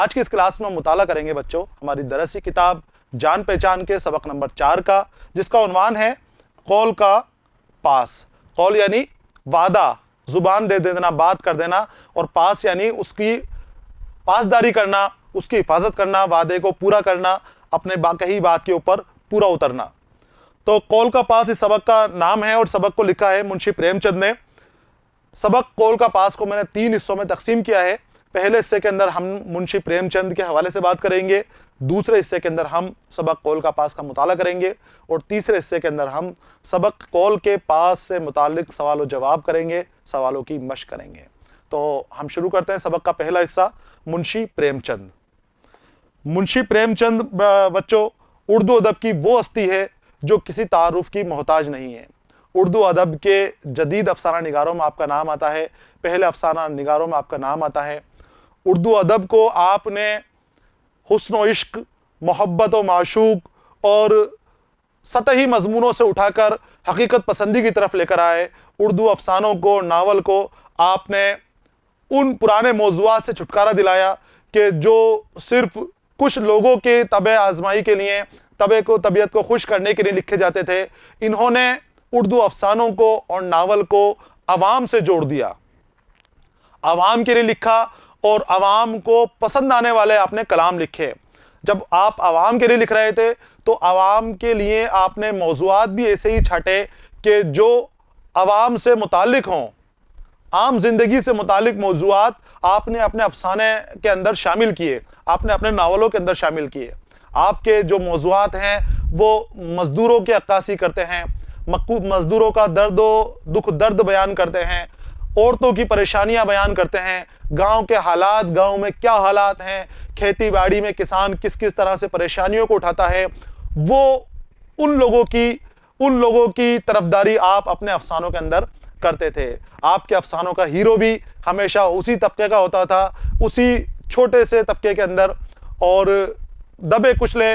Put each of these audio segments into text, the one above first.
آج کی اس کلاس میں ہم مطالعہ کریں گے بچوں ہماری درسی کتاب جان پہچان کے سبق نمبر 4 کا، جس کا عنوان ہے قول کا پاس۔ قول یعنی وعدہ، زبان دے دینا، بات کر دینا، اور پاس یعنی اس کی پاسداری کرنا، اس کی حفاظت کرنا، وعدے کو پورا کرنا، اپنے کہی بات کے اوپر پورا اترنا۔ تو قول کا پاس اس سبق کا نام ہے اور سبق کو لکھا ہے منشی پریم چند نے۔ سبق قول کا پاس کو میں نے 3 حصوں میں تقسیم کیا ہے۔ پہلے حصے کے اندر ہم منشی پریم چند کے حوالے سے بات کریں گے، دوسرے حصے کے اندر ہم سبق قول کا پاس کا مطالعہ کریں گے، اور تیسرے حصے کے اندر ہم سبق قول کے پاس سے متعلق سوال و جواب کریں گے، سوالوں کی مشق کریں گے۔ تو ہم شروع کرتے ہیں سبق کا پہلا حصہ، منشی پریم چند۔ منشی پریم چند بچوں اردو ادب کی وہ ہستی ہے جو کسی تعارف کی محتاج نہیں ہے۔ اردو ادب کے جدید افسانہ نگاروں میں آپ کا نام آتا ہے، پہلے افسانہ نگاروں میں آپ کا نام آتا ہے۔ اردو ادب کو آپ نے حسن و عشق، محبت و معشوق اور سطحی مضمونوں سے اٹھا کر حقیقت پسندی کی طرف لے کر آئے۔ اردو افسانوں کو، ناول کو آپ نے ان پرانے موضوعات سے چھٹکارا دلایا کہ جو صرف کچھ لوگوں کے طبع آزمائی کے لیے، طبیعت کو خوش کرنے کے لیے لکھے جاتے تھے۔ انہوں نے اردو افسانوں کو اور ناول کو عوام سے جوڑ دیا، عوام کے لیے لکھا، اور عوام کو پسند آنے والے آپ نے کلام لکھے۔ جب آپ عوام کے لیے لکھ رہے تھے تو عوام کے لیے آپ نے موضوعات بھی ایسے ہی چھانٹے کہ جو عوام سے متعلق ہوں، عام زندگی سے متعلق موضوعات آپ نے اپنے افسانے کے اندر شامل کیے، آپ نے اپنے ناولوں کے اندر شامل کیے۔ آپ کے جو موضوعات ہیں وہ مزدوروں کی عکاسی کرتے ہیں، مزدوروں کا درد و دکھ درد بیان کرتے ہیں، عورتوں کی پریشانیاں بیان کرتے ہیں، گاؤں کے حالات، گاؤں میں کیا حالات ہیں، کھیتی باڑی میں کسان کس کس طرح سے پریشانیوں کو اٹھاتا ہے، وہ ان لوگوں کی طرفداری آپ اپنے افسانوں کے اندر کرتے تھے۔ آپ کے افسانوں کا ہیرو بھی ہمیشہ اسی طبقے کا ہوتا تھا، اسی چھوٹے سے طبقے کے اندر، اور دبے کچلے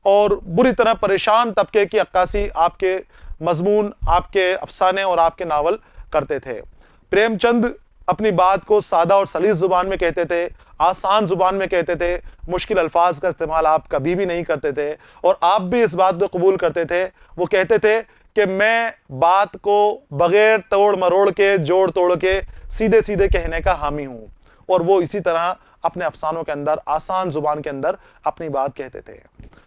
اور بری طرح پریشان طبقے کی عکاسی آپ کے مضمون، آپ کے افسانے اور آپ کے ناول کرتے تھے۔ پریم چند اپنی بات کو سادہ اور سلیس زبان میں کہتے تھے، آسان زبان میں کہتے تھے، مشکل الفاظ کا استعمال آپ کبھی بھی نہیں کرتے تھے، اور آپ بھی اس بات کو قبول کرتے تھے۔ وہ کہتے تھے کہ میں بات کو بغیر توڑ مروڑ کے، جوڑ توڑ کے سیدھے سیدھے کہنے کا حامی ہوں، اور وہ اسی طرح اپنے افسانوں کے اندر آسان زبان کے اندر اپنی بات کہتے تھے۔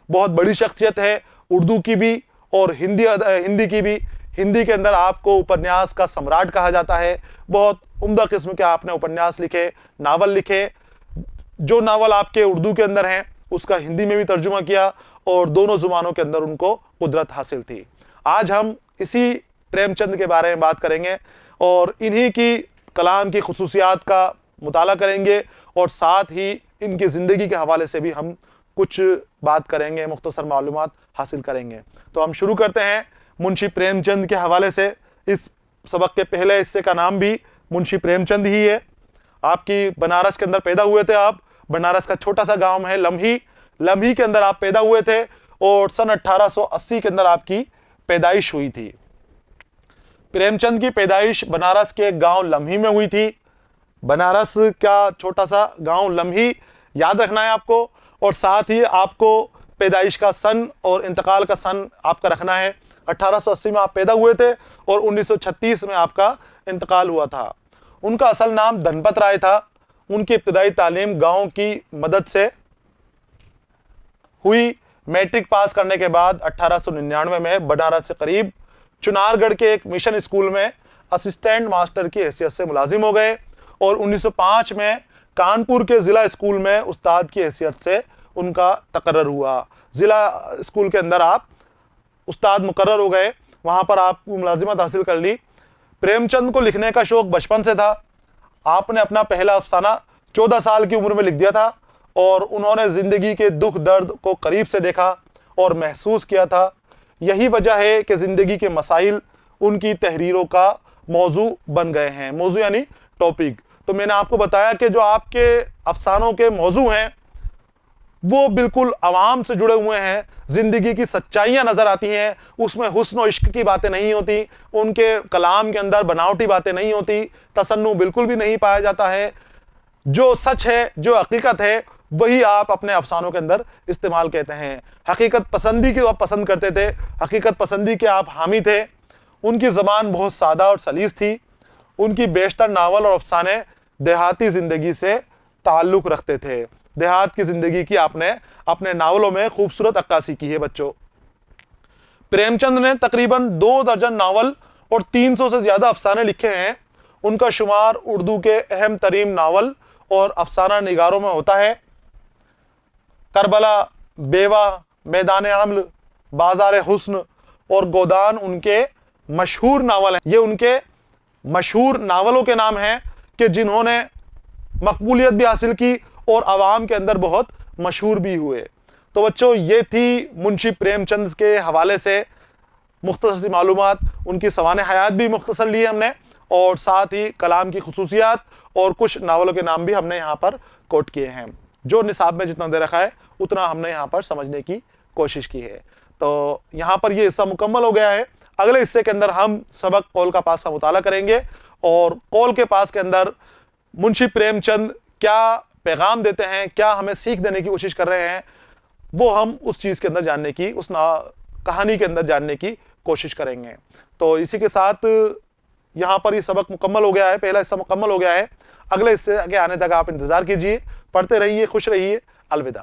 بہت بڑی شخصیت ہے اردو کی بھی اور ہندی کی بھی۔ ہندی کے اندر آپ کو اپنیاس کا سمراٹ کہا جاتا ہے۔ بہت عمدہ قسم کے آپ نے اپنیاس لکھے، ناول لکھے۔ جو ناول آپ کے اردو کے اندر ہیں اس کا ہندی میں بھی ترجمہ کیا، اور دونوں زبانوں کے اندر ان کو قدرت حاصل تھی۔ آج ہم اسی پریم چند کے بارے میں بات کریں گے اور انہی کی کلام کی خصوصیات کا مطالعہ کریں گے، اور ساتھ ہی ان کی زندگی کے حوالے سے بھی ہم کچھ بات کریں گے، مختصر معلومات حاصل کریں گے۔ تو ہم شروع کرتے ہیں منشی پریم چند کے حوالے سے۔ اس سبق کے پہلے حصے کا نام بھی منشی پریم چند ہی ہے۔ آپ کی بنارس کے اندر پیدا ہوئے تھے آپ۔ بنارس کا چھوٹا سا گاؤں ہے لمحی کے اندر آپ پیدا ہوئے تھے، اور سن 1880 کے اندر آپ کی پیدائش ہوئی تھی۔ پریم چند کی پیدائش بنارس کے گاؤں لمحی میں ہوئی تھی۔ بنارس کا چھوٹا سا گاؤں لمحی یاد رکھنا ہے آپ کو، اور ساتھ ہی آپ کو پیدائش کا سن اور انتقال کا سن آپ کا رکھنا ہے۔ 1880 میں آپ پیدا ہوئے تھے اور 1936 میں آپ کا انتقال ہوا تھا۔ ان کا اصل نام دھنپت رائے تھا۔ ان کی ابتدائی تعلیم گاؤں کی مدد سے ہوئی۔ میٹرک پاس کرنے کے بعد 1899 میں بنارس سے قریب چنار گڑھ کے ایک مشن اسکول میں اسسٹنٹ ماسٹر کی حیثیت سے ملازم ہو گئے، اور 1905 میں کانپور کے ضلع اسکول میں استاد کی حیثیت سے ان کا تقرر ہوا۔ ضلع اسکول کے اندر آپ استاد مقرر ہو گئے، وہاں پر آپ ملازمت حاصل کر لی۔ پریم چند کو لکھنے کا شوق بچپن سے تھا۔ آپ نے اپنا پہلا افسانہ 14 سال کی عمر میں لکھ دیا تھا، اور انہوں نے زندگی کے دکھ درد کو قریب سے دیکھا اور محسوس کیا تھا۔ یہی وجہ ہے کہ زندگی کے مسائل ان کی تحریروں کا موضوع بن گئے ہیں۔ موضوع یعنی ٹاپک۔ تو میں نے آپ کو بتایا کہ جو آپ کے افسانوں کے موضوع ہیں وہ بالکل عوام سے جڑے ہوئے ہیں، زندگی کی سچائیاں نظر آتی ہیں، اس میں حسن و عشق کی باتیں نہیں ہوتی، ان کے کلام کے اندر بناوٹی باتیں نہیں ہوتی، تصنع بالکل بھی نہیں پایا جاتا ہے۔ جو سچ ہے، جو حقیقت ہے، وہی آپ اپنے افسانوں کے اندر استعمال کہتے ہیں۔ حقیقت پسندی کو آپ پسند کرتے تھے، حقیقت پسندی کے آپ حامی تھے۔ ان کی زبان بہت سادہ اور سلیس تھی۔ ان کی بیشتر ناول اور افسانے دیہاتی زندگی سے تعلق رکھتے تھے۔ دیہات کی زندگی کی آپ نے اپنے ناولوں میں خوبصورت عکاسی کی ہے بچوں۔ پریم چند نے تقریباً 2 درجن ناول اور 300 سے زیادہ افسانے لکھے ہیں۔ ان کا شمار اردو کے اہم ترین ناول اور افسانہ نگاروں میں ہوتا ہے۔ کربلا، بیوہ، میدان عمل، بازار حسن اور گودان ان کے مشہور ناول ہیں۔ یہ ان کے مشہور ناولوں کے نام ہیں کہ جنہوں نے مقبولیت بھی حاصل کی اور عوام کے اندر بہت مشہور بھی ہوئے۔ تو بچوں یہ تھی منشی پریم چند کے حوالے سے مختصر سی معلومات۔ ان کی سوانح حیات بھی مختصر لی ہم نے، اور ساتھ ہی کلام کی خصوصیات اور کچھ ناولوں کے نام بھی ہم نے یہاں پر کوٹ کیے ہیں۔ جو نصاب میں جتنا دے رکھا ہے اتنا ہم نے یہاں پر سمجھنے کی کوشش کی ہے۔ تو یہاں پر یہ حصہ مکمل ہو گیا ہے۔ اگلے حصے کے اندر ہم سبق قول کا پاس کا مطالعہ کریں گے، اور قول کے پاس کے اندر منشی پریم چند کیا پیغام دیتے ہیں، کیا ہمیں سیکھ دینے کی کوشش کر رہے ہیں، وہ ہم اس چیز کے اندر جاننے کی، اس کہانی کے اندر جاننے کی کوشش کریں گے۔ تو اسی کے ساتھ یہاں پر یہ سبق مکمل ہو گیا ہے، پہلا حصہ مکمل ہو گیا ہے۔ اگلے حصے کے آنے تک آپ انتظار کیجئے، پڑھتے رہیے، خوش رہیے، الوداع۔